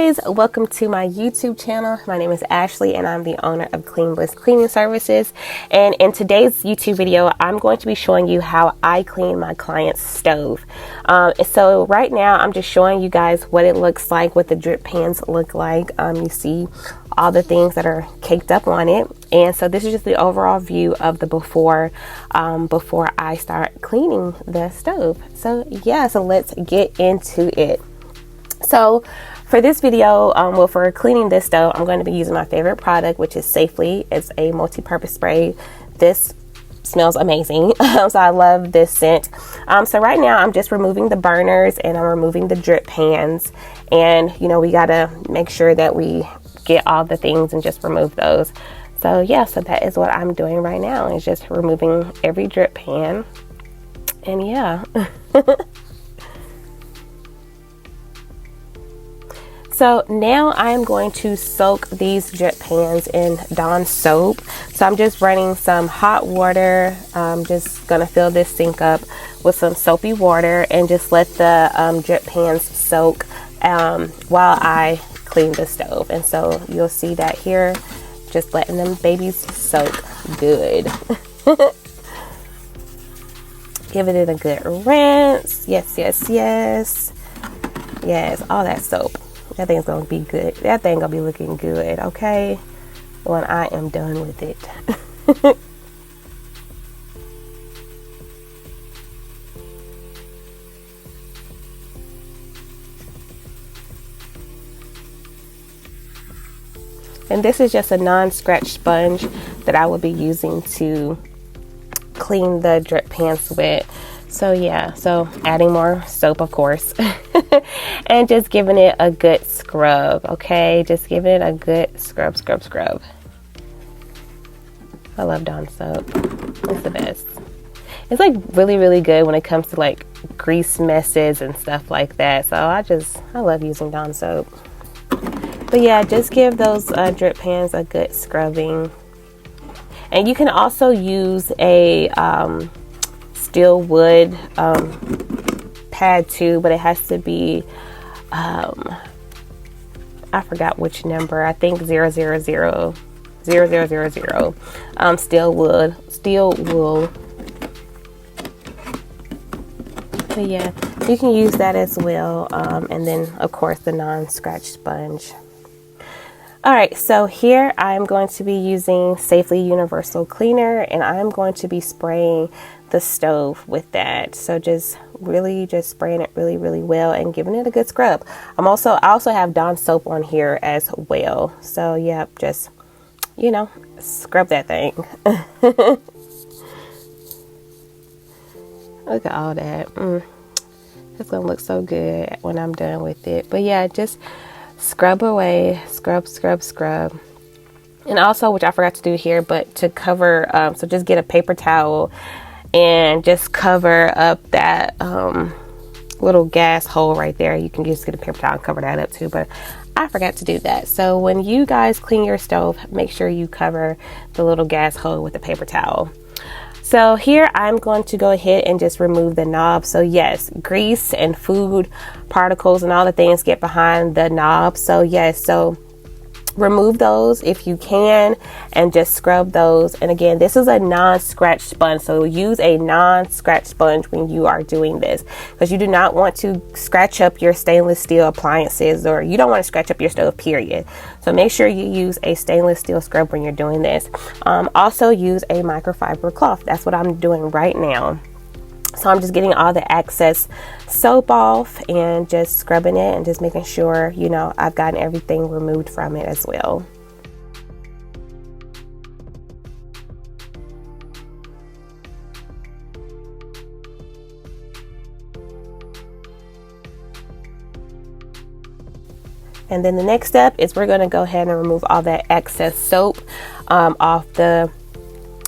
guys, welcome to my YouTube channel. My name is Ashley and I'm the owner of CleanBliss Cleaning Services. And in today's YouTube video, I'm going to be showing you how I clean my client's stove. So right now I'm just showing you guys what it looks like, what the drip pans look like. You see all the things that are caked up on it. And so this is just the overall view of the before I start cleaning the stove. So yeah, so let's get into it. So for this video, for cleaning this stove, I'm going to be using my favorite product, which is Safely. It's a multi-purpose spray. This smells amazing. So I love this scent. So right now I'm just removing the burners and I'm removing the drip pans. And you know, we gotta make sure that we get all the things and just remove those. So yeah, so that is what I'm doing right now, is just removing every drip pan. And yeah. So now I am going to soak these drip pans in Dawn soap. So I'm just running some hot water. I'm just gonna fill this sink up with some soapy water and just let the drip pans soak while I clean the stove. And so you'll see that here, just letting them babies soak good. Giving it a good rinse. Yes, yes, yes. Yes, all that soap. That thing's gonna be good. That thing gonna be looking good, okay? When I am done with it. And this is just a non-scratch sponge that I will be using to clean the drip pans with. So yeah, so adding more soap, of course, and just giving it a good scrub, okay? Just giving it a good scrub. I love Dawn soap. It's the best. It's like really, really good when it comes to like grease messes and stuff like that. So I love using Dawn soap. But yeah, just give those drip pans a good scrubbing. And you can also use a steel wood pad too, but it has to be I forgot which number. I think 000 steel wool. So yeah, you can use that as well. And then of course the non-scratch sponge. Alright, so here I'm going to be using Safely Universal Cleaner, and I'm going to be spraying the stove with that. So just spraying it really, really well and giving it a good scrub. I also have Dawn soap on here as well. So yeah, just, you know, scrub that thing. Look at all that. It's gonna look so good when I'm done with it. But yeah, just scrub away, scrub. And also, which I forgot to do here, but to cover, so just get a paper towel and just cover up that little gas hole right there. You can just get a paper towel and cover that up too, but I forgot to do that. So when you guys clean your stove, make sure you cover the little gas hole with a paper towel. So here I'm going to go ahead and just remove the knob. So yes, grease and food particles and all the things get behind the knob. So yes, so remove those if you can and just scrub those. And again, this is a non-scratch sponge, so use a non-scratch sponge when you are doing this, because you do not want to scratch up your stainless steel appliances, or you don't want to scratch up your stove, period. So make sure you use a stainless steel scrub when you're doing this. Also use a microfiber cloth. That's what I'm doing right now. So I'm just getting all the excess soap off and just scrubbing it and just making sure, you know, I've gotten everything removed from it as well. And then the next step is we're going to go ahead and remove all that excess soap off the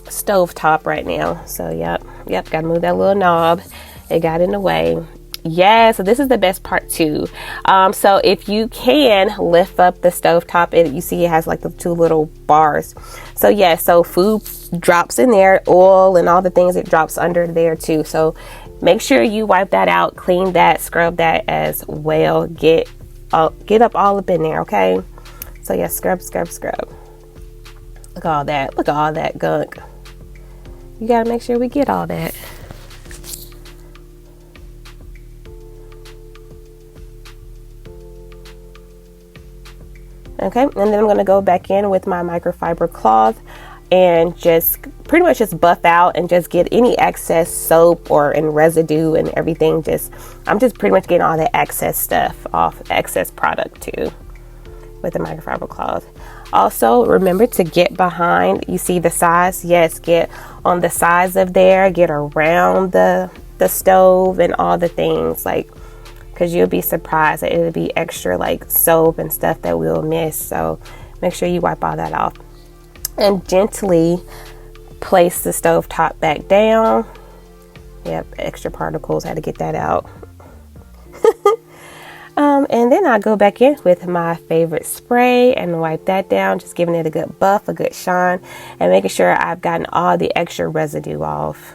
stove top right now. So yep, gotta move that little knob. It got in the way. Yeah, so this is the best part too. So if you can lift up the stove top, you see it has like the two little bars. So yeah, so food drops in there, oil and all the things, it drops under there too. So make sure you wipe that out, clean that, scrub that as well. Get all up in there, okay? So yeah, scrub, scrub, scrub. Look at all that. Look at all that gunk. You gotta make sure we get all that. Okay, and then I'm gonna go back in with my microfiber cloth and just pretty much just buff out and just get any excess soap and residue and everything. I'm just pretty much getting all the excess stuff off, excess product too, with the microfiber cloth. Also, remember to get behind, you see the sides? Yes, get on the sides of there, get around the stove and all the things, like, because you'll be surprised that it'll be extra like soap and stuff that we'll miss. So make sure you wipe all that off and gently place the stovetop back down. Yep, extra particles, had to get that out. And then I'll go back in with my favorite spray and wipe that down, just giving it a good buff, a good shine, and making sure I've gotten all the extra residue off.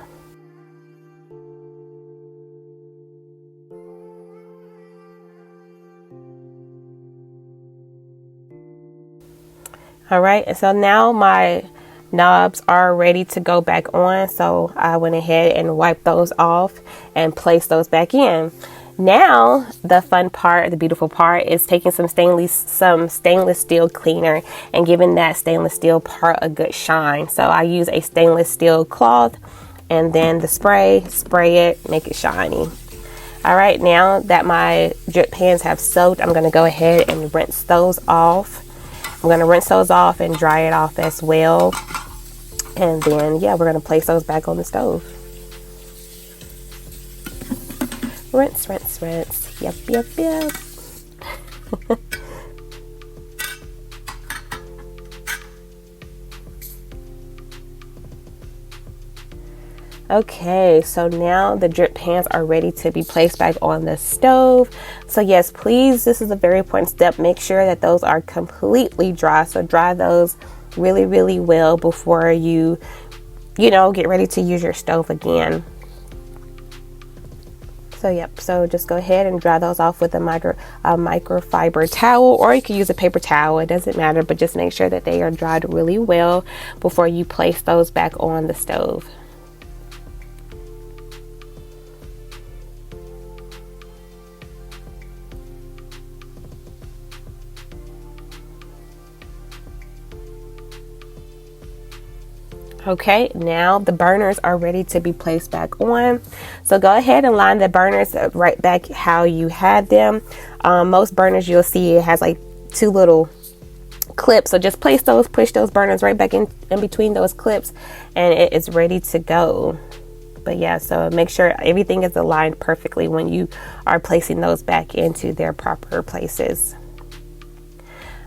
All right, and so now my knobs are ready to go back on. So I went ahead and wiped those off and placed those back in. Now the fun part, the beautiful part, is taking some stainless steel cleaner and giving that stainless steel part a good shine. So I use a stainless steel cloth and then the spray it, make it shiny. All right, now that my drip pans have soaked, I'm going to go ahead and rinse those off. I'm going to rinse those off and dry it off as well. And then, yeah, we're going to place those back on the stove. Rinse, rinse, rinse. Yep, yep, yep. Okay, so now the drip pans are ready to be placed back on the stove. So yes, please, this is a very important step. Make sure that those are completely dry. So dry those really, really well before you get ready to use your stove again. So yep, so just go ahead and dry those off with a microfiber towel, or you can use a paper towel, it doesn't matter, but just make sure that they are dried really well before you place those back on the stove. Okay, now the burners are ready to be placed back on. So go ahead and line the burners right back how you had them. Most burners you'll see it has like two little clips. So just push those burners right back in between those clips and it is ready to go. But yeah, so make sure everything is aligned perfectly when you are placing those back into their proper places.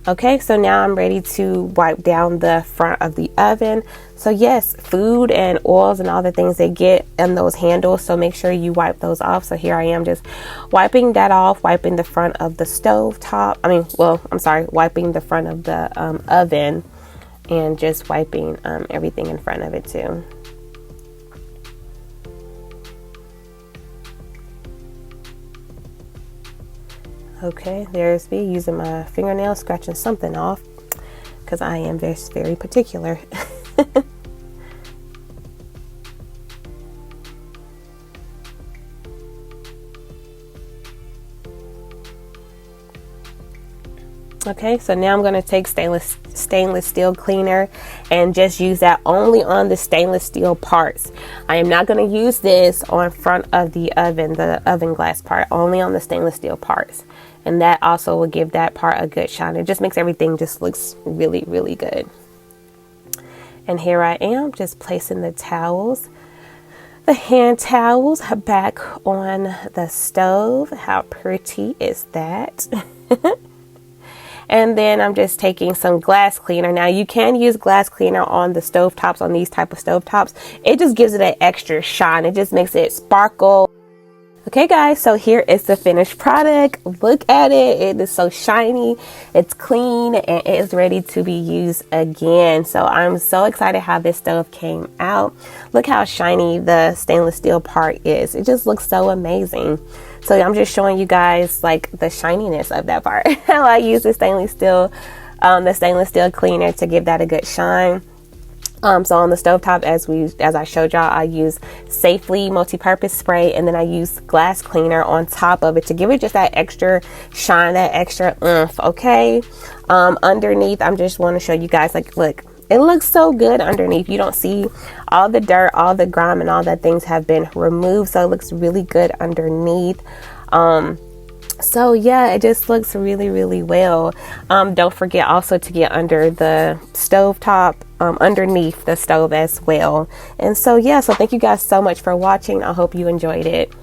Okay, so now I'm ready to wipe down the front of the oven. So yes, food and oils and all the things they get in those handles, so make sure you wipe those off. So here I am just wiping that off, wiping the front of the stove top. Wiping the front of the oven and just wiping everything in front of it too. Okay, there's me using my fingernail, scratching something off because I am very, very particular. Okay, so now I'm going to take stainless steel cleaner and just use that only on the stainless steel parts. I am not going to use this on front of the oven glass part, only on the stainless steel parts. And that also will give that part a good shine. It just makes everything just looks really, really good. And here I am just placing the hand towels back on the stove. How pretty is that? And then I'm just taking some glass cleaner. Now you can use glass cleaner on the stovetops, on these type of stovetops. It just gives it an extra shine. It just makes it sparkle. Okay guys, so here is the finished product. Look at it. It is so shiny, it's clean, and it is ready to be used again. So I'm so excited how this stove came out. Look how shiny the stainless steel part is. It just looks so amazing. So I'm just showing you guys like the shininess of that part. How I use the stainless steel cleaner to give that a good shine. So on the stovetop, as I showed y'all, I use Safely multi-purpose spray, and then I use glass cleaner on top of it to give it just that extra shine, that extra oomph. Okay. Underneath, I'm just want to show you guys, like, look, it looks so good underneath. You don't see all the dirt, all the grime, and all that things have been removed, so it looks really good underneath. So yeah, it just looks really, really well. Don't forget also to get under the stovetop, underneath the stove as well. And so yeah, so thank you guys so much for watching. I hope you enjoyed it.